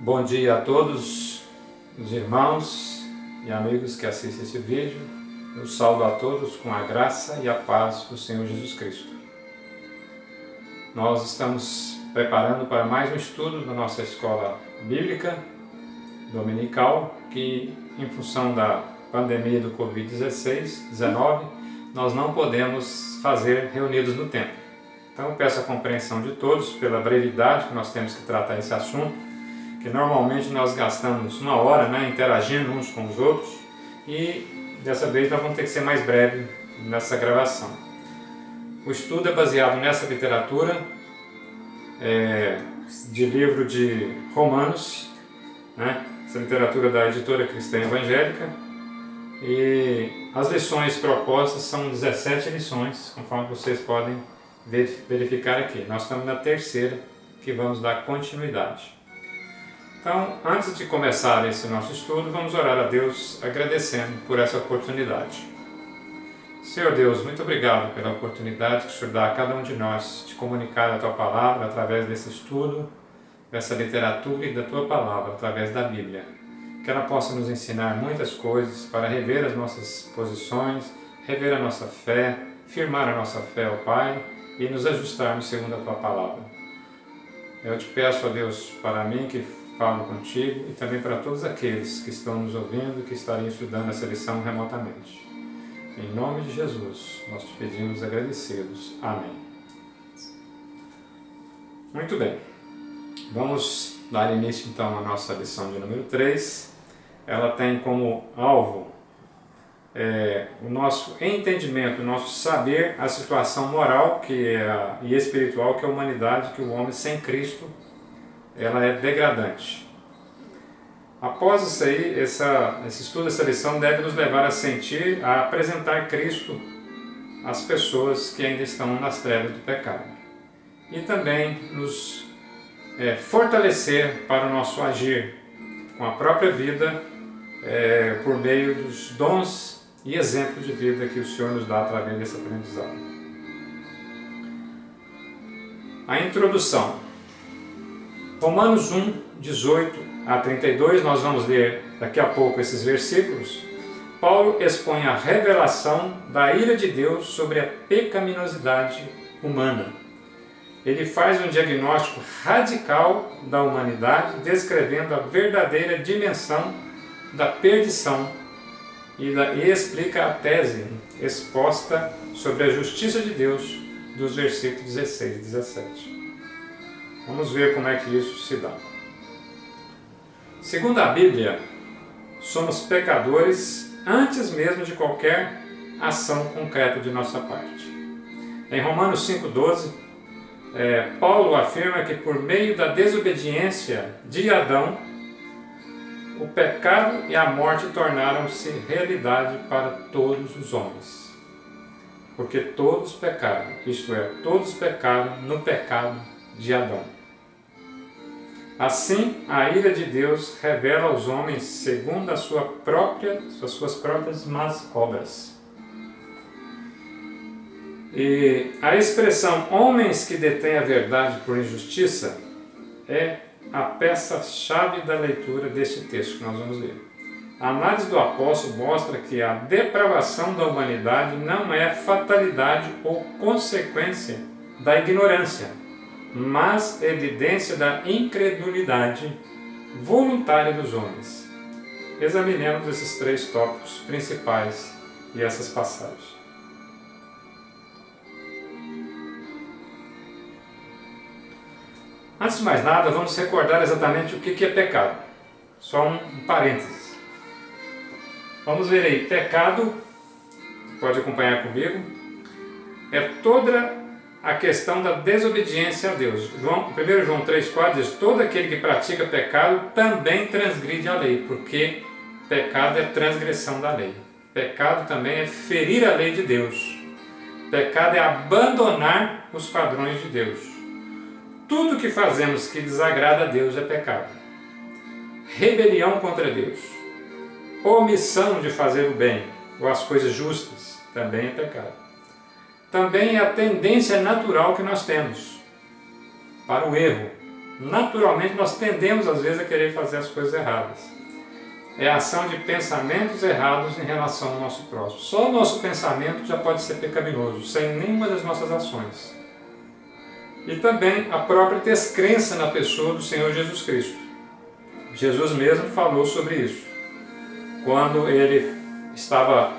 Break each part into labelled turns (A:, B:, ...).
A: Bom dia a todos os irmãos e amigos que assistem esse vídeo. Eu saúdo a todos com a graça e a paz do Senhor Jesus Cristo. Nós estamos preparando para mais um estudo da nossa escola bíblica dominical, que em função da pandemia do Covid-19, nós não podemos fazer reunidos no templo. Então eu peço a compreensão de todos pela brevidade que nós temos que tratar esse assunto, que normalmente nós gastamos uma hora interagindo uns com os outros, e dessa vez nós vamos ter que ser mais breve nessa gravação. O estudo é baseado nessa literatura de livro de Romanos, essa literatura da editora Cristã Evangélica, e as lições propostas são 17 lições, conforme vocês podem verificar aqui. Nós estamos na terceira, que vamos dar continuidade. Então, antes de começar esse nosso estudo, vamos orar a Deus agradecendo por essa oportunidade. Senhor Deus, muito obrigado pela oportunidade que o Senhor dá a cada um de nós de comunicar a Tua Palavra através desse estudo, dessa literatura e da Tua Palavra através da Bíblia. Que ela possa nos ensinar muitas coisas para rever as nossas posições, rever a nossa fé, firmar a nossa fé ao Pai e nos ajustarmos segundo a Tua Palavra. Eu te peço, ó Deus, para mim que falo contigo e também para todos aqueles que estão nos ouvindo e que estariam estudando essa lição remotamente. Em nome de Jesus, nós te pedimos agradecidos. Amém. Muito bem. Vamos dar início então à nossa lição de número 3. Ela tem como alvo o nosso entendimento, o nosso saber a situação moral e espiritual que a humanidade, que o homem sem Cristo, ela é degradante. Após isso aí, esse estudo, essa lição deve nos levar a sentir, a apresentar Cristo às pessoas que ainda estão nas trevas do pecado. E também nos fortalecer para o nosso agir com a própria vida, por meio dos dons e exemplos de vida que o Senhor nos dá através desse aprendizado. A introdução. Romanos 1, 18 a 32, nós vamos ler daqui a pouco esses versículos. Paulo expõe a revelação da ira de Deus sobre a pecaminosidade humana. Ele faz um diagnóstico radical da humanidade, descrevendo a verdadeira dimensão da perdição e explica a tese exposta sobre a justiça de Deus dos versículos 16 e 17. Vamos ver como é que isso se dá. Segundo a Bíblia, somos pecadores antes mesmo de qualquer ação concreta de nossa parte. Em Romanos 5,12, Paulo afirma que por meio da desobediência de Adão, o pecado e a morte tornaram-se realidade para todos os homens. Porque todos pecaram, isto é, todos pecaram no pecado de Adão. Assim, a ira de Deus revela aos homens segundo as suas próprias más obras. E a expressão homens que detêm a verdade por injustiça é a peça-chave da leitura deste texto que nós vamos ler. A análise do apóstolo mostra que a depravação da humanidade não é fatalidade ou consequência da ignorância, mas evidência da incredulidade voluntária dos homens. Examinemos esses 3 tópicos principais e essas passagens. Antes de mais nada, vamos recordar exatamente o que é pecado. Só um parênteses. Vamos ver aí, pecado, pode acompanhar comigo, é toda a questão da desobediência a Deus. 1 João 3,4 diz: todo aquele que pratica pecado também transgride a lei, porque pecado é transgressão da lei. Pecado também é ferir a lei de Deus. Pecado é abandonar os padrões de Deus. Tudo que fazemos que desagrada a Deus é pecado. Rebelião contra Deus, omissão de fazer o bem ou as coisas justas, também é pecado. Também é a tendência natural que nós temos para o erro, Naturalmente nós tendemos às vezes a querer fazer as coisas erradas. É a ação de pensamentos errados em relação ao nosso próximo. Só o nosso pensamento já pode ser pecaminoso, sem nenhuma das nossas ações. E também a própria descrença na pessoa do Senhor Jesus Cristo. Jesus mesmo falou sobre isso, quando ele estava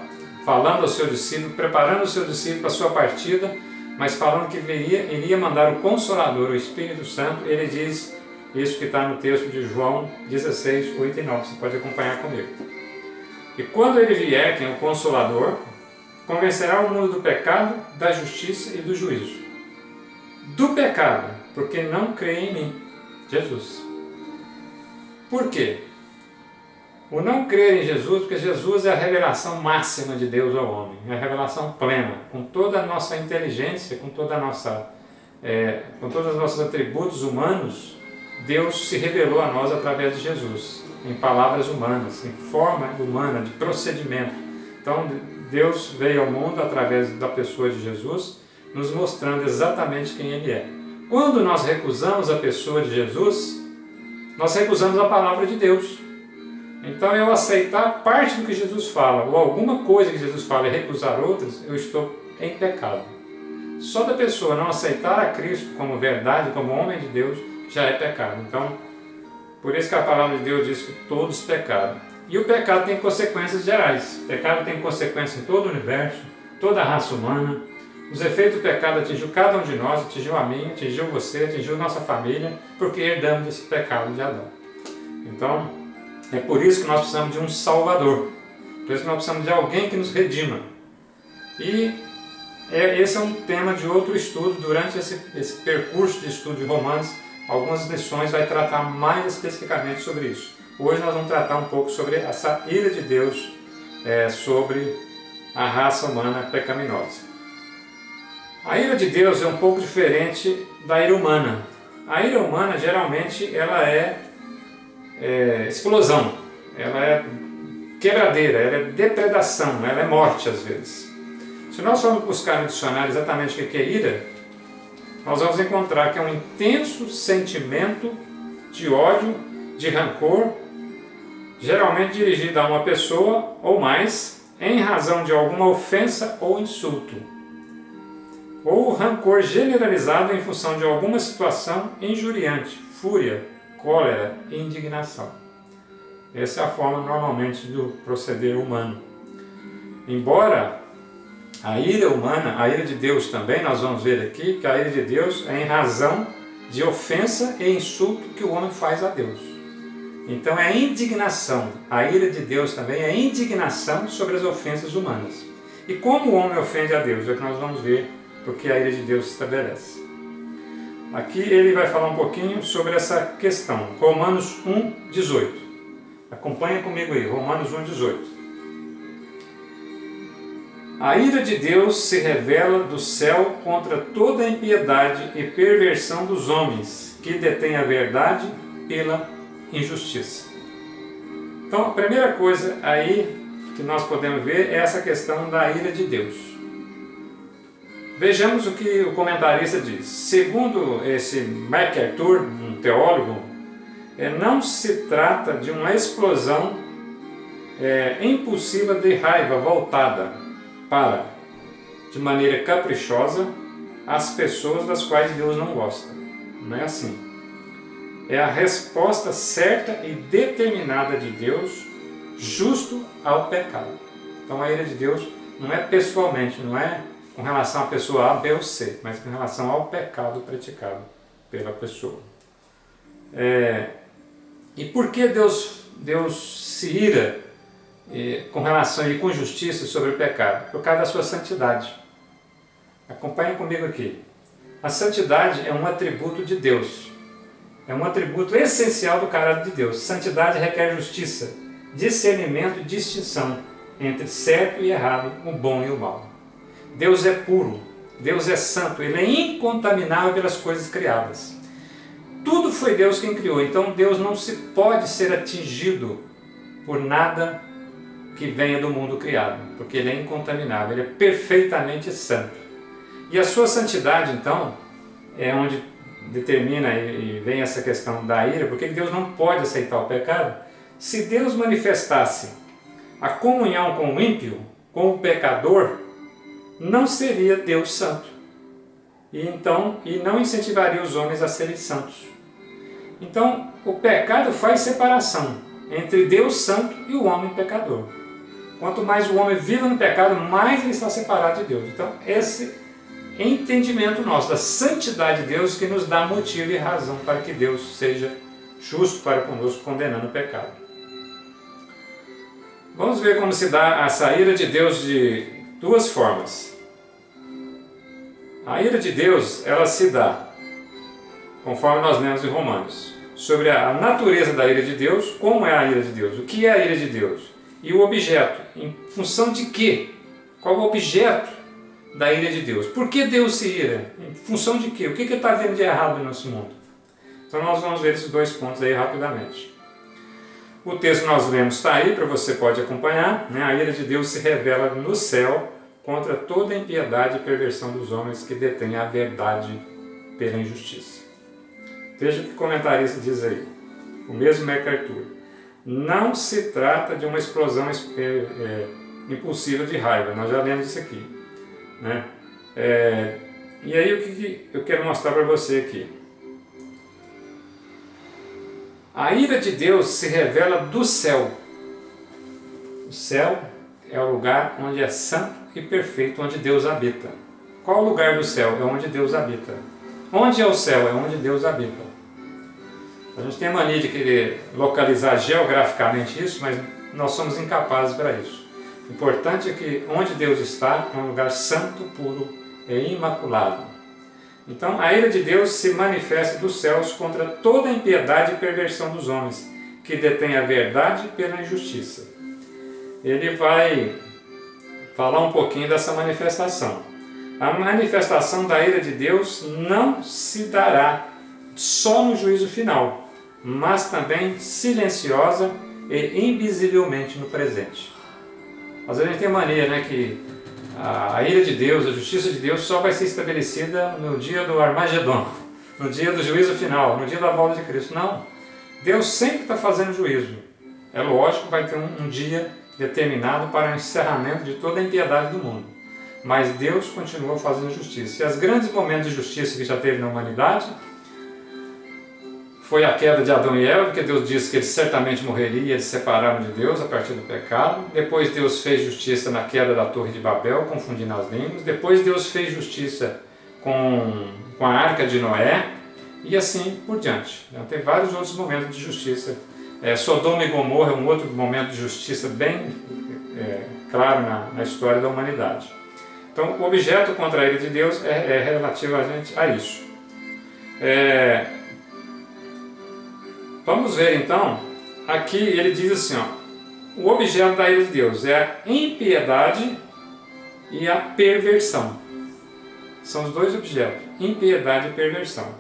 A: falando ao seu discípulo, preparando o seu discípulo para a sua partida, mas falando que iria mandar o Consolador, o Espírito Santo. Ele diz isso que está no texto de João 16, 8 e 9, você pode acompanhar comigo. E quando ele vier, quem é o Consolador, convencerá o mundo do pecado, da justiça e do juízo. Do pecado, porque não crê em mim, Jesus. Por quê? O não crer em Jesus, porque Jesus é a revelação máxima de Deus ao homem, é a revelação plena, com toda a nossa inteligência, com todos os nossos atributos humanos. Deus se revelou a nós através de Jesus, em palavras humanas, em forma humana, de procedimento. Então, Deus veio ao mundo através da pessoa de Jesus, nos mostrando exatamente quem Ele é. Quando nós recusamos a pessoa de Jesus, nós recusamos a palavra de Deus. Então, eu aceitar parte do que Jesus fala, ou alguma coisa que Jesus fala e recusar outras, eu estou em pecado. Só da pessoa não aceitar a Cristo como verdade, como homem de Deus, já é pecado. Então, por isso que a palavra de Deus diz que todos pecaram. E o pecado tem consequências gerais. O pecado tem consequências em todo o universo, toda a raça humana. Os efeitos do pecado atingiu cada um de nós, atingiu a mim, atingiu você, atingiu nossa família, porque herdamos esse pecado de Adão. Então, é por isso que nós precisamos de um Salvador. Por isso que nós precisamos de alguém que nos redima. E esse é um tema de outro estudo. Durante esse percurso de estudo de Romanos, algumas lições vai tratar mais especificamente sobre isso. Hoje nós vamos tratar um pouco sobre essa ira de Deus sobre a raça humana pecaminosa. A ira de Deus é um pouco diferente da ira humana. A ira humana, geralmente, ela é explosão, ela é quebradeira, ela é depredação, ela é morte às vezes. Se nós formos buscar no dicionário exatamente o que é ira, nós vamos encontrar que é um intenso sentimento de ódio, de rancor, geralmente dirigido a uma pessoa ou mais, em razão de alguma ofensa ou insulto, ou rancor generalizado em função de alguma situação injuriante, fúria, cólera e indignação. Essa é a forma normalmente do proceder humano. Embora a ira humana, a ira de Deus também, nós vamos ver aqui que a ira de Deus é em razão de ofensa e insulto que o homem faz a Deus. Então é indignação. A ira de Deus também é indignação sobre as ofensas humanas. E como o homem ofende a Deus? É o que nós vamos ver, porque a ira de Deus se estabelece. Aqui ele vai falar um pouquinho sobre essa questão. Romanos 1:18. Acompanha comigo aí, Romanos 1:18. A ira de Deus se revela do céu contra toda a impiedade e perversão dos homens, que detêm a verdade pela injustiça. Então, a primeira coisa aí que nós podemos ver é essa questão da ira de Deus. Vejamos o que o comentarista diz. Segundo esse MacArthur, um teólogo, não se trata de uma explosão impulsiva de raiva voltada para, de maneira caprichosa, as pessoas das quais Deus não gosta. Não é assim. É a resposta certa e determinada de Deus, justo ao pecado. Então a ira de Deus não é pessoalmente, não é com relação à pessoa A, B ou C, mas com relação ao pecado praticado pela pessoa. E por que Deus se ira com relação e com justiça sobre o pecado? Por causa da sua santidade. Acompanhe comigo aqui. A santidade é um atributo de Deus. É um atributo essencial do caráter de Deus. Santidade requer justiça, discernimento e distinção entre certo e errado, o bom e o mal. Deus é puro, Deus é santo, Ele é incontaminável pelas coisas criadas. Tudo foi Deus quem criou, então Deus não se pode ser atingido por nada que venha do mundo criado, porque Ele é incontaminável, Ele é perfeitamente santo. E a sua santidade, então, é onde determina e vem essa questão da ira, porque Deus não pode aceitar o pecado. Se Deus manifestasse a comunhão com o ímpio, com o pecador, não seria Deus santo. E não incentivaria os homens a serem santos. Então, o pecado faz separação entre Deus santo e o homem pecador. Quanto mais o homem vive no pecado, mais ele está separado de Deus. Então, esse entendimento nosso da santidade de Deus que nos dá motivo e razão para que Deus seja justo para conosco, condenando o pecado. Vamos ver como se dá essa ira de Deus de duas formas. A ira de Deus, ela se dá, conforme nós lemos em Romanos, sobre a natureza da ira de Deus, como é a ira de Deus, o que é a ira de Deus, e o objeto, em função de quê? Qual é o objeto da ira de Deus? Por que Deus se ira? Em função de quê? O que ele está vendo de errado no nosso mundo? Então nós vamos ver esses dois pontos aí rapidamente. O texto que nós lemos está aí, para você pode acompanhar, né? A ira de Deus se revela no céu contra toda a impiedade e perversão dos homens que detêm a verdade pela injustiça. Veja o que o comentarista diz aí, o mesmo MacArthur. Não se trata de uma explosão impulsiva de raiva, nós já lemos isso aqui, né? E aí o que eu quero mostrar para você aqui? A ira de Deus se revela do céu. O céu é o lugar onde é santo e perfeito, onde Deus habita. Qual o lugar do céu? É onde Deus habita. Onde é o céu? É onde Deus habita. A gente tem a mania de querer localizar geograficamente isso, mas nós somos incapazes para isso. O importante é que onde Deus está é um lugar santo, puro e imaculado. Então, a ira de Deus se manifesta dos céus contra toda a impiedade e perversão dos homens, que detêm a verdade pela injustiça. Ele vai falar um pouquinho dessa manifestação. A manifestação da ira de Deus não se dará só no juízo final, mas também silenciosa e invisivelmente no presente. Às vezes a gente tem mania, né, que a ira de Deus, a justiça de Deus só vai ser estabelecida no dia do Armagedon, no dia do juízo final, no dia da volta de Cristo. Não, Deus sempre está fazendo juízo. É lógico que vai ter um dia determinado para o encerramento de toda a impiedade do mundo. Mas Deus continua fazendo justiça. E os grandes momentos de justiça que já teve na humanidade foi a queda de Adão e Eva, porque Deus disse que eles certamente morreriam e eles se separaram de Deus a partir do pecado. Depois Deus fez justiça na queda da Torre de Babel, confundindo as línguas. Depois Deus fez justiça com a Arca de Noé e assim por diante. Então, tem vários outros momentos de justiça. Sodoma e Gomorra é um outro momento de justiça bem claro na história da humanidade. Então, o objeto contra a ira de Deus é relativamente a isso. Vamos ver então, aqui ele diz assim, ó, o objeto da ira de Deus é a impiedade e a perversão. São os dois objetos, impiedade e perversão.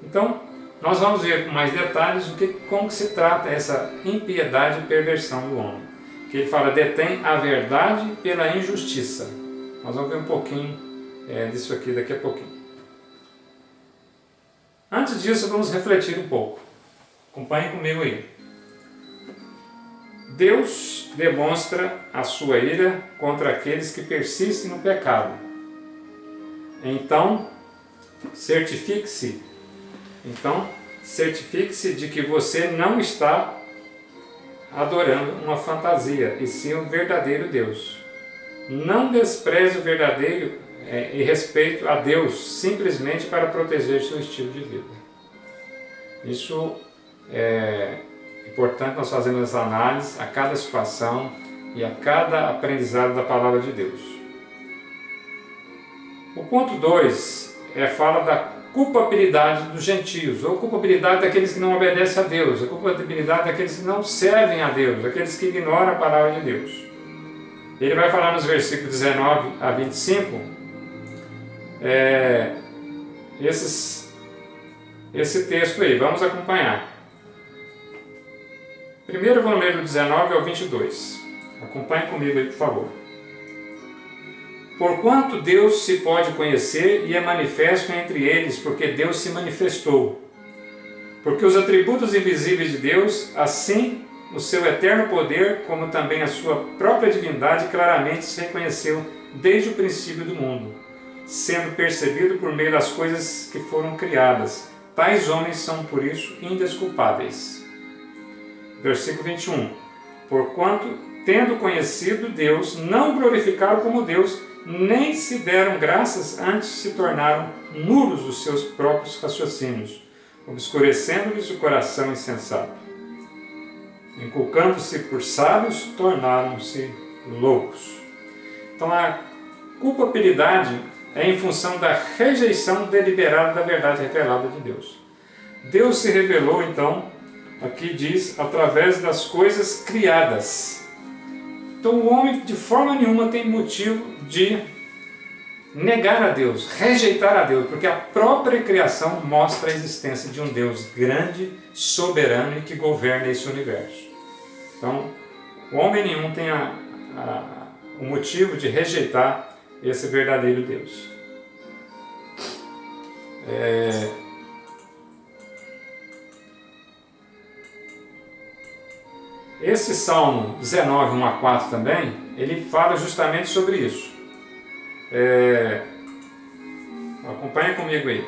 A: Então, nós vamos ver com mais detalhes como que se trata essa impiedade e perversão do homem. Que ele fala, detém a verdade pela injustiça. Nós vamos ver um pouquinho disso aqui daqui a pouquinho. Antes disso, vamos refletir um pouco. Acompanhe comigo aí. Deus demonstra a sua ira contra aqueles que persistem no pecado. Então, certifique-se de que você não está adorando uma fantasia, e sim um verdadeiro Deus. Não despreze o verdadeiro e respeito a Deus simplesmente para proteger seu estilo de vida. Isso é importante nós fazermos essa análise a cada situação e a cada aprendizado da palavra de Deus. O ponto 2 fala da culpabilidade dos gentios, ou culpabilidade daqueles que não obedecem a Deus, a culpabilidade daqueles que não servem a Deus, daqueles que ignoram a palavra de Deus. Ele vai falar nos versículos 19 a 25 esse texto aí, vamos acompanhar. Primeiro vamos ler do 19 ao 22. Acompanhe comigo aí, por favor. Porquanto Deus se pode conhecer e é manifesto entre eles, porque Deus se manifestou. Porque os atributos invisíveis de Deus, assim o seu eterno poder, como também a sua própria divindade, claramente se reconheceu desde o princípio do mundo, sendo percebido por meio das coisas que foram criadas. Tais homens são, por isso, indesculpáveis. Versículo 21. Porquanto, tendo conhecido Deus, não glorificaram como Deus, nem se deram graças, antes se tornaram nulos os seus próprios raciocínios, obscurecendo-lhes o coração insensato. Inculcando-se por sábios, tornaram-se loucos. Então a culpabilidade é em função da rejeição deliberada da verdade revelada de Deus. Deus se revelou, então, aqui diz, através das coisas criadas. Então o homem de forma nenhuma tem motivo de negar a Deus, rejeitar a Deus, porque a própria criação mostra a existência de um Deus grande, soberano e que governa esse universo. Então, o homem nenhum tem o motivo de rejeitar esse verdadeiro Deus. Esse Salmo 19, 1 a 4 também, ele fala justamente sobre isso. Acompanha comigo aí.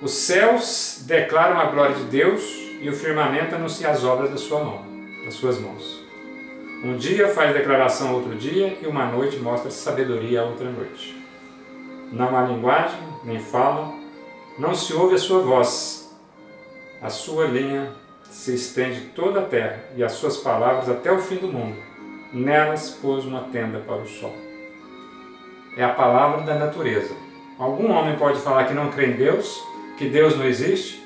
A: Os céus declaram a glória de Deus e o firmamento anuncia as obras das suas mãos. Um dia faz declaração a outro dia e uma noite mostra sabedoria a outra noite. Não há linguagem, nem fala, não se ouve a sua voz. A sua linha se estende toda a terra e as suas palavras até o fim do mundo. Nelas pôs uma tenda para o sol. É a palavra da natureza. Algum homem pode falar que não crê em Deus, que Deus não existe?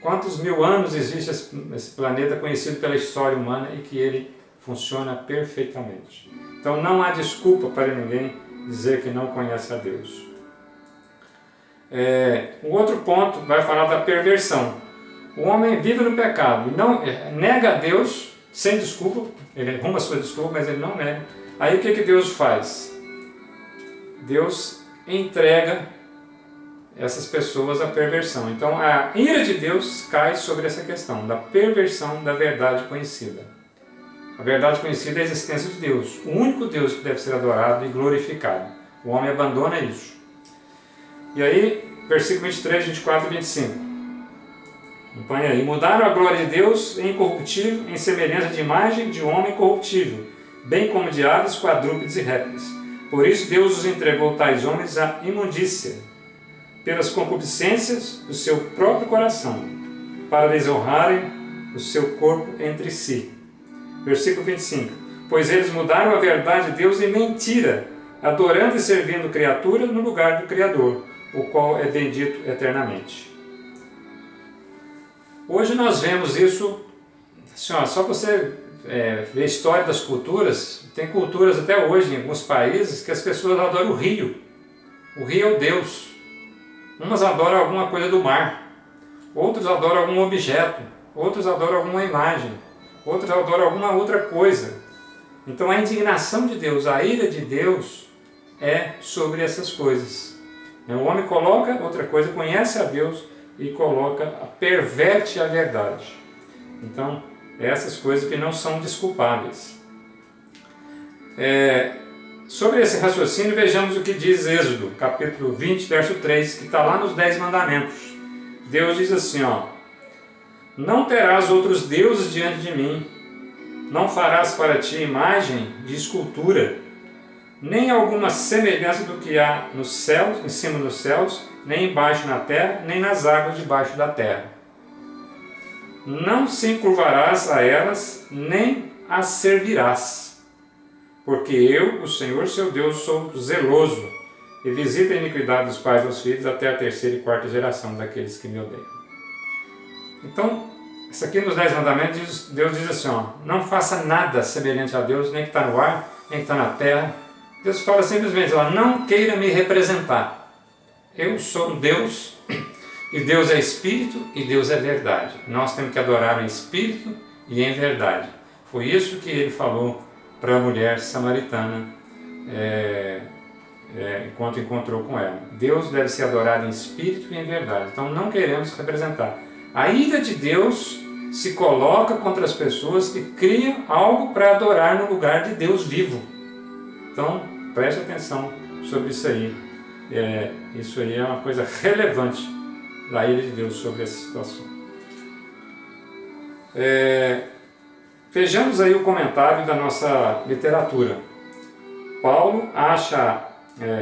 A: Quantos mil anos existe esse planeta conhecido pela história humana e que ele funciona perfeitamente? Então não há desculpa para ninguém dizer que não conhece a Deus. O outro ponto vai falar da perversão. O homem vive no pecado, não nega a Deus sem desculpa, ele arruma a sua desculpa, mas ele não nega. Aí o que Deus faz? Deus entrega essas pessoas à perversão. Então a ira de Deus cai sobre essa questão da perversão da verdade conhecida. A verdade conhecida é a existência de Deus, o único Deus que deve ser adorado e glorificado. O homem abandona isso. E aí, versículo 23, 24 e 25. Acompanha aí. Mudaram a glória de Deus em incorruptível, em semelhança de imagem de homem corruptível, bem como de aves, quadrúpedes e répteis. Por isso Deus os entregou tais homens à imundícia, pelas concupiscências do seu próprio coração, para lhes honrarem o seu corpo entre si. Versículo 25. Pois eles mudaram a verdade de Deus em mentira, adorando e servindo criatura no lugar do Criador, o qual é bendito eternamente. Hoje nós vemos isso, assim, só você ver a história das culturas, tem culturas até hoje em alguns países que as pessoas adoram o rio. O rio é o Deus. Umas adoram alguma coisa do mar, outros adoram algum objeto, outros adoram alguma imagem, outros adoram alguma outra coisa. Então a indignação de Deus, a ira de Deus é sobre essas coisas. O homem coloca outra coisa, conhece a Deus e perverte a verdade. Então, essas coisas que não são desculpáveis. Sobre esse raciocínio, vejamos o que diz Êxodo, capítulo 20, verso 3, que está lá nos 10 mandamentos. Deus diz assim, não terás outros deuses diante de mim, não farás para ti imagem de escultura, nem alguma semelhança do que há nos céus, em cima dos céus, nem embaixo na terra, nem nas águas debaixo da terra. Não se encurvarás a elas, nem as servirás, porque eu, o Senhor seu Deus, sou zeloso e visito a iniquidade dos pais dos filhos até a 3ª e 4ª geração daqueles que me odeiam. Então, isso aqui nos 10 mandamentos, Deus diz assim, não faça nada semelhante a Deus, nem que está no ar, nem que está na terra. Deus fala simplesmente, não queira me representar. Eu sou um Deus, e Deus é Espírito, e Deus é verdade. Nós temos que adorar em Espírito e em verdade. Foi isso que ele falou para a mulher samaritana enquanto encontrou com ela. Deus deve ser adorado em espírito e em verdade. Então não queremos representar. A ira de Deus se coloca contra as pessoas que criam algo para adorar no lugar de Deus vivo. Então preste atenção sobre isso aí. Isso aí é uma coisa relevante da ira de Deus sobre essa situação. Vejamos aí o comentário da nossa literatura. Paulo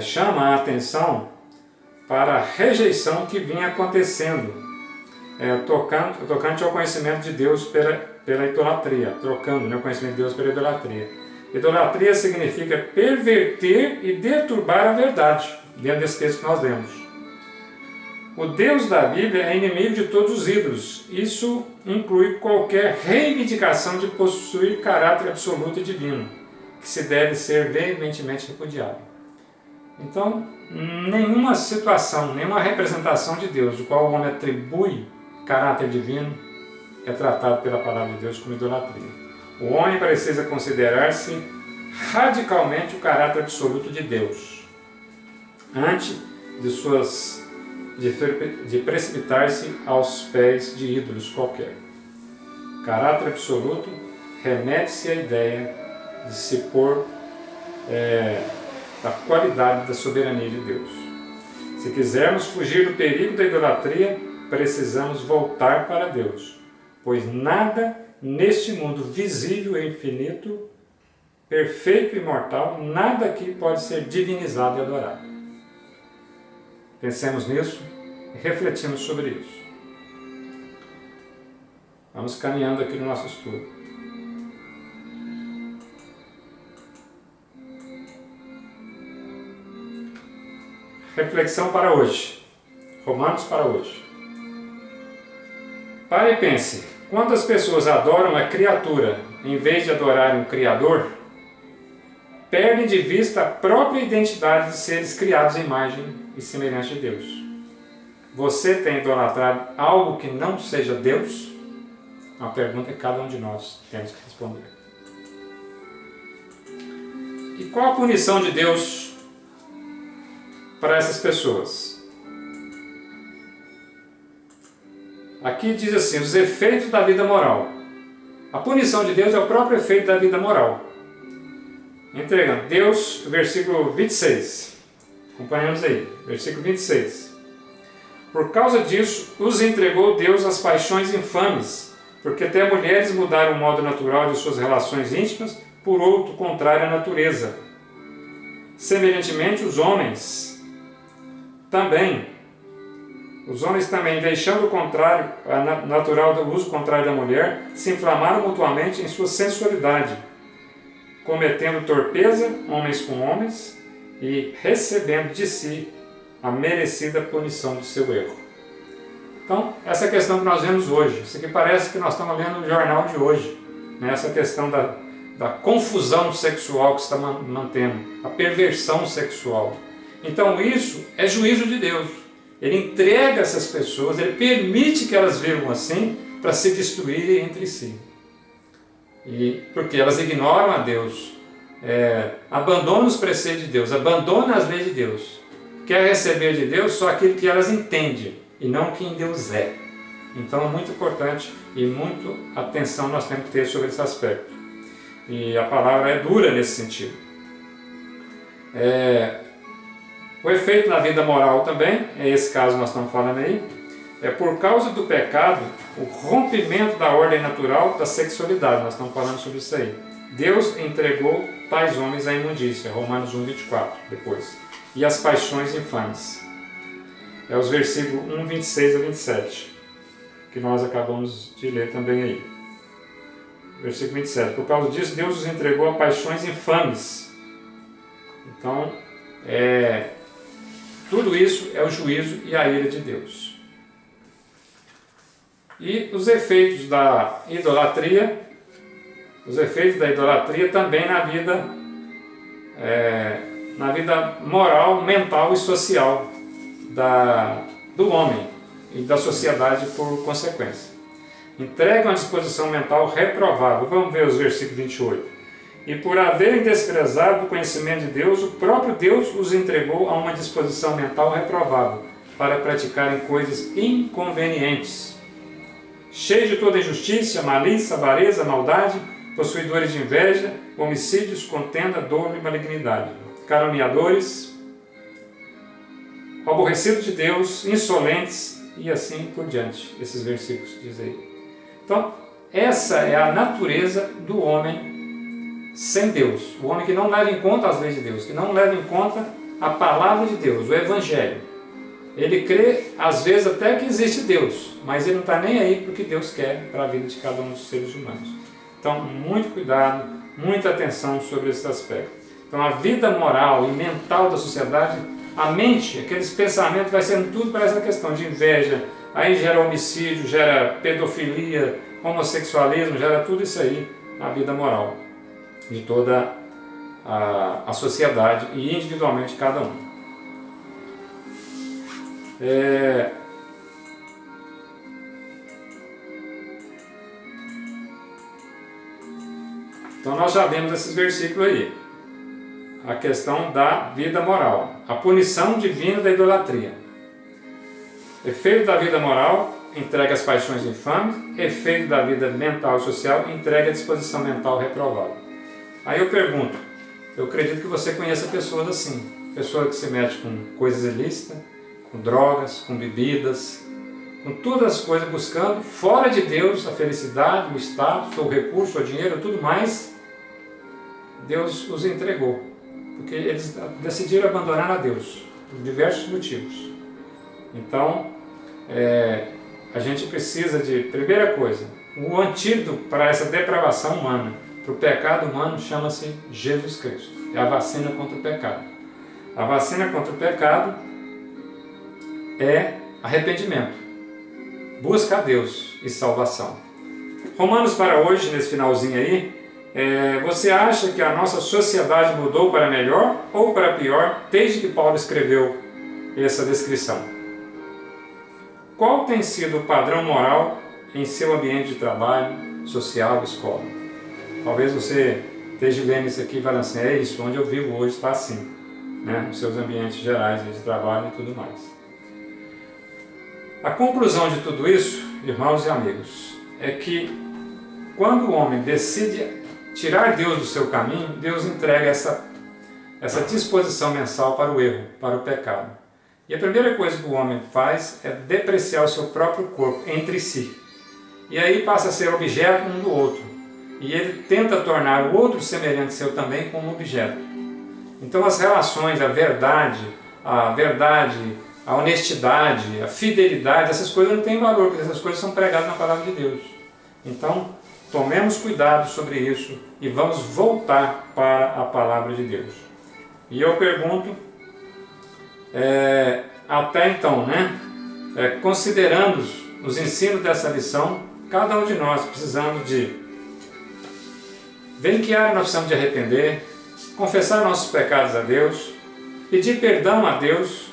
A: chama a atenção para a rejeição que vinha acontecendo tocante ao conhecimento de Deus pela idolatria, trocando o conhecimento de Deus pela idolatria. Idolatria significa perverter e deturbar a verdade, dentro desse texto que nós lemos. O Deus da Bíblia é inimigo de todos os ídolos. Isso inclui qualquer reivindicação de possuir caráter absoluto e divino, que se deve ser veementemente repudiado. Então, nenhuma situação, nenhuma representação de Deus, do qual o homem atribui caráter divino, é tratado pela palavra de Deus como idolatria. O homem precisa considerar-se radicalmente o caráter absoluto de Deus, antes de precipitar-se aos pés de ídolos qualquer. Caráter absoluto remete-se à ideia de se pôr da qualidade da soberania de Deus. Se quisermos fugir do perigo da idolatria, precisamos voltar para Deus, pois nada neste mundo visível e infinito, perfeito e imortal, nada aqui pode ser divinizado e adorado. Pensemos nisso e refletimos sobre isso. Vamos caminhando aqui no nosso estudo. Reflexão para hoje. Romanos para hoje. Pare e pense. Quantas pessoas adoram a criatura em vez de adorarem o Criador, perdem de vista a própria identidade de seres criados à imagem e semelhança de Deus. Você tem idolatrado algo que não seja Deus? É uma pergunta que cada um de nós temos que responder. E qual a punição de Deus para essas pessoas? Aqui diz assim, os efeitos da vida moral. A punição de Deus é o próprio efeito da vida moral. Entregando, Deus, versículo 26. Acompanhamos aí, versículo 26. Por causa disso, os entregou Deus às paixões infames, porque até mulheres mudaram o modo natural de suas relações íntimas por outro contrário à natureza. Semelhantemente, os homens também, deixando o contrário, natural do uso contrário da mulher, se inflamaram mutuamente em sua sensualidade, cometendo torpeza, homens com homens, e recebendo de si a merecida punição do seu erro. Então, essa questão que nós vemos hoje, isso aqui parece que nós estamos lendo no jornal de hoje, né? Essa questão da confusão sexual que se está mantendo, a perversão sexual. Então, isso é juízo de Deus. Ele entrega essas pessoas, ele permite que elas vivam assim para se destruírem entre si. Porque elas ignoram a Deus, abandonam os preceitos de Deus, abandonam as leis de Deus. Quer receber de Deus só aquilo que elas entendem e não quem Deus é. Então é muito importante e muito atenção nós temos que ter sobre esse aspecto. E a palavra é dura nesse sentido. O efeito na vida moral também, é esse caso que nós estamos falando aí, é por causa do pecado, o rompimento da ordem natural da sexualidade. Nós estamos falando sobre isso aí. Deus entregou tais homens à imundícia, Romanos 1, 24, depois. E as paixões infames. É os versículos 1, 26 a 27, que nós acabamos de ler também aí. Versículo 27. Por causa disso, Deus os entregou a paixões infames. Então, tudo isso é o juízo e a ira de Deus. E os efeitos da idolatria, também na vida moral, mental e social do homem e da sociedade por consequência. Entregam a disposição mental reprovável. Vamos ver os versículos 28. e por haverem desprezado o conhecimento de Deus, o próprio Deus os entregou a uma disposição mental reprovável, para praticarem coisas inconvenientes, cheios de toda injustiça, malícia, avareza, maldade, possuidores de inveja, homicídios, contenda, dolo e malignidade, caluniadores, aborrecidos de Deus, insolentes e assim por diante. Esses versículos dizem aí. Então, essa é a natureza do homem sem Deus. O homem que não leva em conta as leis de Deus, que não leva em conta a palavra de Deus, o Evangelho. Ele crê, às vezes, até que existe Deus, mas ele não está nem aí para o que Deus quer para a vida de cada um dos seres humanos. Então, muito cuidado, muita atenção sobre esse aspecto. Então, a vida moral e mental da sociedade, a mente, aqueles pensamentos, vai sendo tudo para essa questão de inveja, aí gera homicídio, gera pedofilia, homossexualismo, gera tudo isso aí na vida moral de toda a sociedade e individualmente cada um. Então nós já vemos esses versículos aí. A questão da vida moral. A punição divina da idolatria. Efeito da vida moral, entrega às paixões infames. Efeito da vida mental e social, entrega à disposição mental reprovável. Aí eu pergunto, eu acredito que você conheça pessoas assim. Pessoa que se mete com coisas ilícitas, com drogas, com bebidas, com todas as coisas buscando, fora de Deus, a felicidade, o status, o recurso, o dinheiro, tudo mais, Deus os entregou. Porque eles decidiram abandonar a Deus, por diversos motivos. Então, a gente precisa de, primeira coisa, o antídoto para essa depravação humana, para o pecado humano, chama-se Jesus Cristo. É a vacina contra o pecado. A vacina contra o pecado é arrependimento. Busca a Deus e salvação. Romanos para hoje, nesse finalzinho aí, você acha que a nossa sociedade mudou para melhor ou para pior desde que Paulo escreveu essa descrição? Qual tem sido o padrão moral em seu ambiente de trabalho, social, escola? Talvez você esteja lendo isso aqui e falando assim, é isso, onde eu vivo hoje está assim, né? Nos seus ambientes gerais de trabalho e tudo mais. A conclusão de tudo isso, irmãos e amigos, é que quando o homem decide tirar Deus do seu caminho, Deus entrega essa disposição mensal para o erro, para o pecado. E a primeira coisa que o homem faz é depreciar o seu próprio corpo entre si. E aí passa a ser objeto um do outro. E ele tenta tornar o outro semelhante seu também como objeto. Então as relações, a verdade, a honestidade, a fidelidade, essas coisas não têm valor, porque essas coisas são pregadas na palavra de Deus. Então, tomemos cuidado sobre isso e vamos voltar para a palavra de Deus. E eu pergunto, até então, considerando os ensinos dessa lição, cada um de nós precisamos de ver em que área nós precisamos de arrepender, confessar nossos pecados a Deus, pedir perdão a Deus.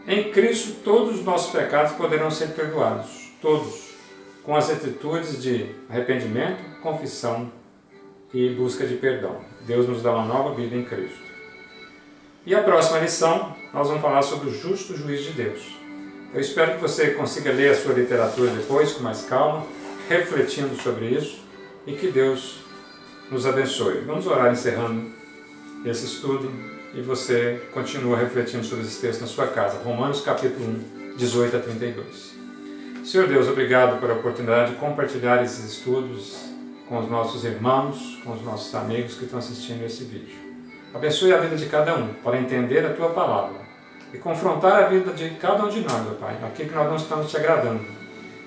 A: Em Cristo todos os nossos pecados poderão ser perdoados, todos, com as atitudes de arrependimento, confissão e busca de perdão. Deus nos dá uma nova vida em Cristo. E a próxima lição, nós vamos falar sobre o justo juiz de Deus. Eu espero que você consiga ler a sua literatura depois, com mais calma, refletindo sobre isso, e que Deus nos abençoe. Vamos orar encerrando esse estudo, e você continua refletindo sobre esse texto na sua casa. Romanos capítulo 1, 18 a 32. Senhor Deus, obrigado pela oportunidade de compartilhar esses estudos com os nossos irmãos, com os nossos amigos que estão assistindo esse vídeo. Abençoe a vida de cada um para entender a Tua palavra e confrontar a vida de cada um de nós, meu Pai, aqui que nós não estamos Te agradando.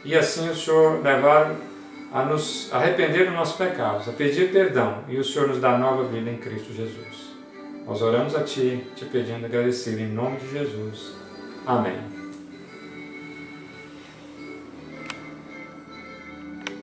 A: E assim o Senhor levar a nos arrepender dos nossos pecados, a pedir perdão, e o Senhor nos dá nova vida em Cristo Jesus. Nós oramos a Ti, Te pedindo agradecido em nome de Jesus. Amém.